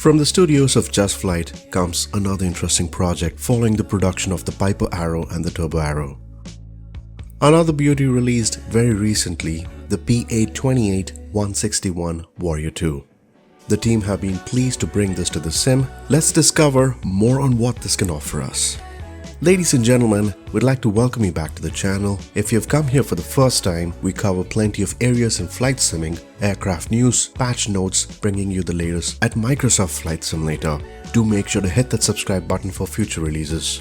From the studios of Just Flight comes another interesting project following the production of the Piper Arrow and the Turbo Arrow. Another beauty released very recently, the P828-161 Warrior 2. The team have been pleased to bring this to the sim. Let's discover more on what this can offer us. Ladies and gentlemen, we'd like to welcome you back to the channel. If you've come here for the first time, we cover plenty of areas in flight simming, aircraft news, patch notes, bringing you the latest at Microsoft Flight Simulator. Do make sure to hit that subscribe button for future releases.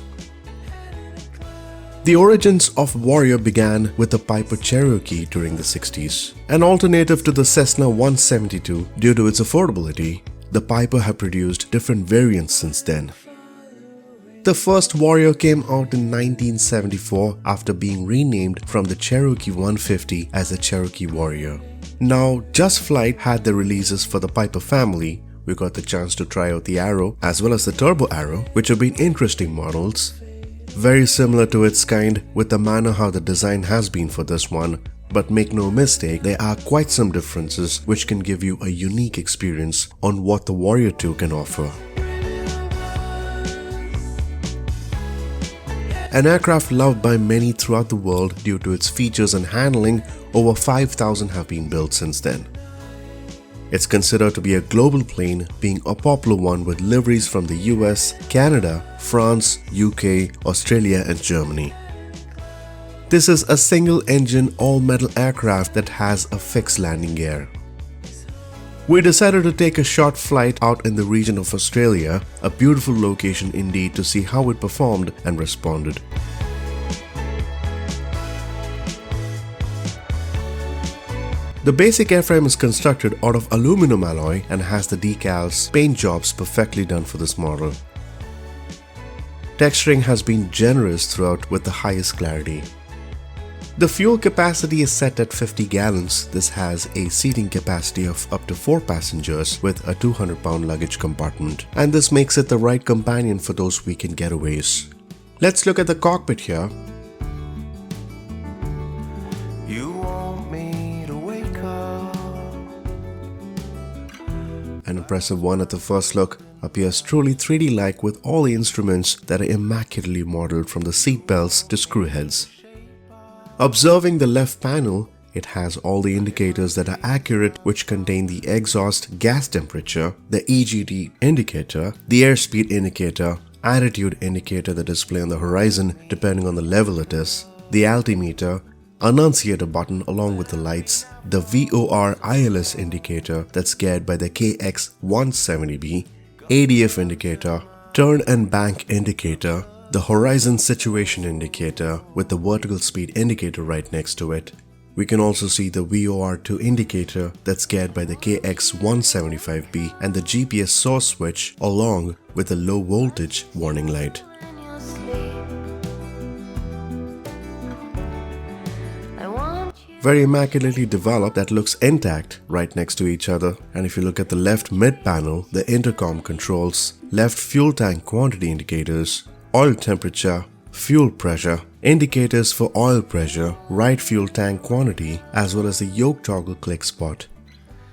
The origins of Warrior began with the Piper Cherokee during the 60s. An alternative to the Cessna 172 due to its affordability, the Piper have produced different variants since then. The first Warrior came out in 1974 after being renamed from the Cherokee 150 as the Cherokee Warrior. Now, Just Flight had the releases for the Piper family. We got the chance to try out the Arrow as well as the Turbo Arrow, which have been interesting models. Very similar to its kind with the manner how the design has been for this one, but make no mistake, there are quite some differences which can give you a unique experience on what the Warrior 2 can offer. An aircraft loved by many throughout the world due to its features and handling, over 5,000 have been built since then. It's considered to be a global plane, being a popular one with liveries from the US, Canada, France, UK, Australia and Germany. This is a single-engine all-metal aircraft that has a fixed landing gear. We decided to take a short flight out in the region of Australia, a beautiful location indeed to see how it performed and responded. The basic airframe is constructed out of aluminum alloy and has the decals, paint jobs perfectly done for this model. Texturing has been generous throughout with the highest clarity. The fuel capacity is set at 50 gallons. This has a seating capacity of up to 4 passengers with a 200-pound luggage compartment, and this makes it the right companion for those weekend getaways. Let's look at the cockpit here. You want me to wake up. An impressive one at the first look, appears truly 3D-like with all the instruments that are immaculately modeled from the seat belts to screw heads. Observing the left panel, it has all the indicators that are accurate, which contain the exhaust gas temperature, the EGD indicator, the airspeed indicator, attitude indicator, the display on the horizon depending on the level it is, the altimeter, annunciator button along with the lights, the VOR ILS indicator that's geared by the KX170B, ADF indicator, turn and bank indicator, the horizon situation indicator with the vertical speed indicator right next to it. We can also see the VOR2 indicator that's geared by the KX175B and the GPS source switch along with the low voltage warning light. Very immaculately developed, that looks intact right next to each other. And if you look at the left mid panel, the intercom controls, left fuel tank quantity indicators, oil temperature, fuel pressure, indicators for oil pressure, right fuel tank quantity, as well as the yoke toggle click spot.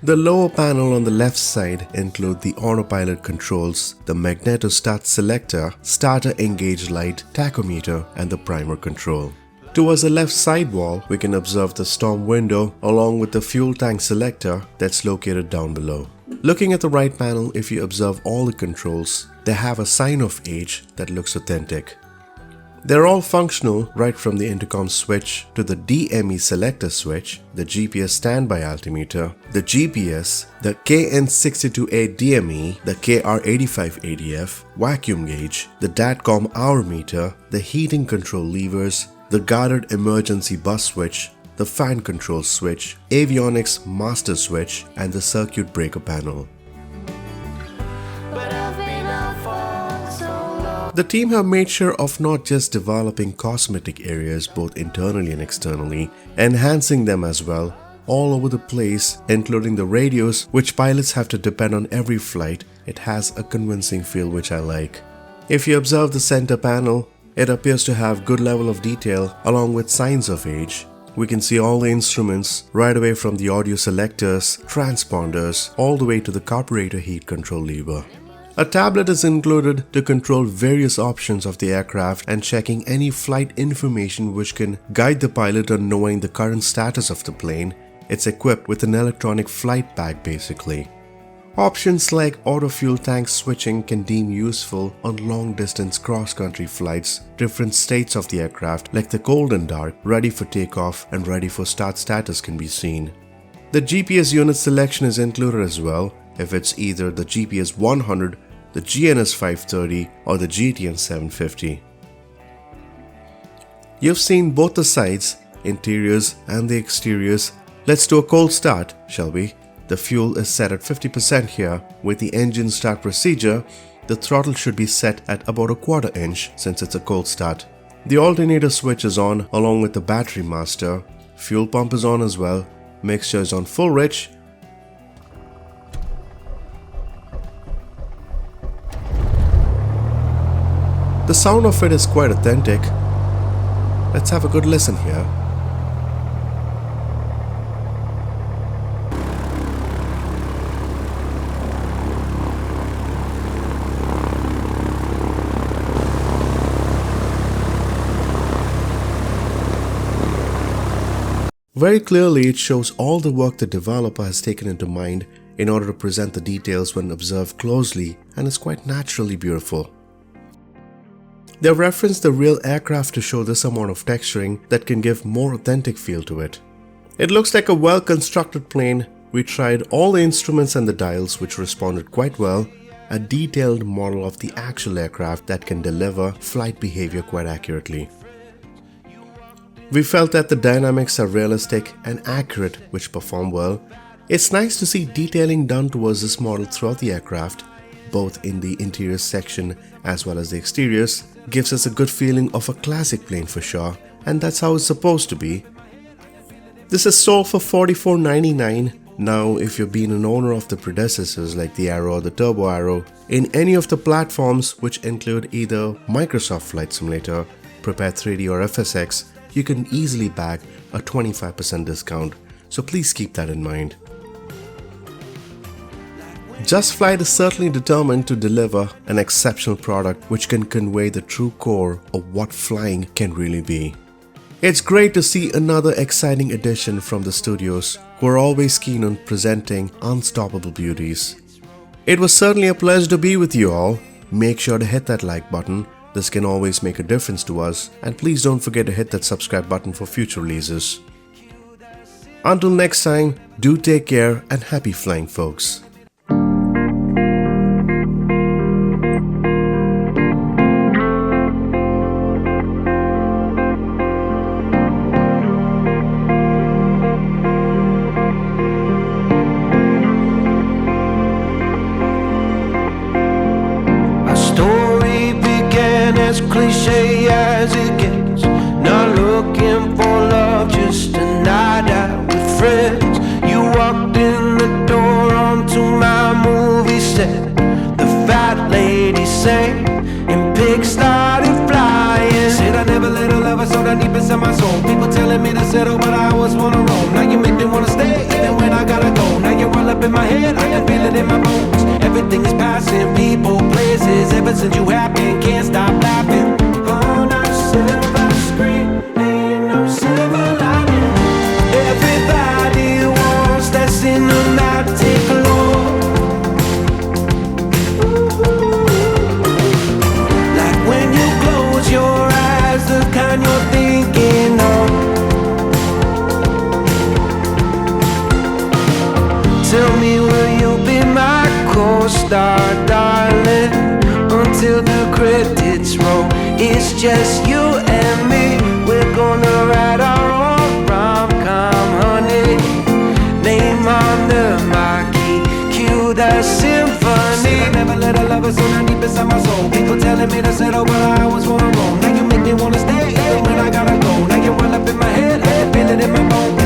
The lower panel on the left side include the autopilot controls, the magnetostart selector, starter engage light, tachometer, and the primer control. Towards the left sidewall, we can observe the storm window along with the fuel tank selector that's located down below. Looking at the right panel, if you observe all the controls, they have a sign of age that looks authentic. They're all functional right from the intercom switch to the DME selector switch, the GPS standby altimeter, the GPS, the KN62A DME, the KR85 ADF, vacuum gauge, the DATCOM hour meter, the heating control levers, the guarded emergency bus switch, the fan control switch, avionics master switch, and the circuit breaker panel. The team have made sure of not just developing cosmetic areas both internally and externally, enhancing them as well all over the place, including the radios which pilots have to depend on every flight. It has a convincing feel which I like. If you observe the center panel, it appears to have good level of detail along with signs of age. we can see all the instruments right away from the audio selectors, transponders, all the way to the carburetor heat control lever. A tablet is included to control various options of the aircraft and checking any flight information which can guide the pilot on knowing the current status of the plane. It's equipped with an electronic flight bag basically. Options like auto fuel tank switching can deem useful on long-distance cross-country flights. Different states of the aircraft like the cold and dark, ready for takeoff and ready for start status can be seen. The GPS unit selection is included as well if it's either the GPS 100, the GNS 530 or the GTN 750. You've seen both the sides, interiors and the exteriors. Let's do a cold start, shall we? The fuel is set at 50% here. With the engine start procedure, the throttle should be set at about a 1/4 inch since it's a cold start. The alternator switch is on along with the battery master. Fuel pump is on as well. Mixture is on full rich. The sound of it is quite authentic. Let's have a good listen here. Very clearly, it shows all the work the developer has taken into mind in order to present the details when observed closely, and is quite naturally beautiful. They have referenced the real aircraft to show this amount of texturing that can give more authentic feel to it. It looks like a well-constructed plane. We tried all the instruments and the dials which responded quite well. A detailed model of the actual aircraft that can deliver flight behavior quite accurately. We felt that the dynamics are realistic and accurate, which perform well. It's nice to see detailing done towards this model throughout the aircraft, both in the interior section as well as the exteriors. Gives us a good feeling of a classic plane for sure, and that's how it's supposed to be. This is sold for $44.99. Now, if you've been an owner of the predecessors like the Arrow or the Turbo Arrow, in any of the platforms which include either Microsoft Flight Simulator, Prepare 3D or FSX, you can easily bag a 25% discount, so please keep that in mind. Just Flight is certainly determined to deliver an exceptional product which can convey the true core of what flying can really be. It's great to see another exciting addition from the studios who are always keen on presenting unstoppable beauties. It was certainly a pleasure to be with you all. Make sure to hit that like button. This can always make a difference to us, and please don't forget to hit that subscribe button for future releases. Until next time, do take care and happy flying, folks. As cliche as it gets, not looking for love, just a night out with friends. You walked in the door onto my movie set. The fat lady sang and pigs started flying. Said I never let a lover so that deep inside my soul. People telling me to settle, but I always wanna roam. Now you make me wanna stay, even when I gotta go. Now you're all up in my head, I can feel it in my bones. Everything is passing, people, places. Ever since you happened, can't stop laughing. On our silver screen, ain't no silver lining. Everybody wants that cinematic glow. Like when you close your eyes, the kind you're thinking of. Tell me, will you be my co-star, darling, until the credits roll? It's just you and me. We're gonna write our own rom-com, honey. Name on the marquee, cue the symphony. I never let a lover so down deep inside my soul. People telling me to settle, but I always wanna roam. Now you make me wanna stay, even when I gotta go. Now you're all up in my head, I can feel it in my bones.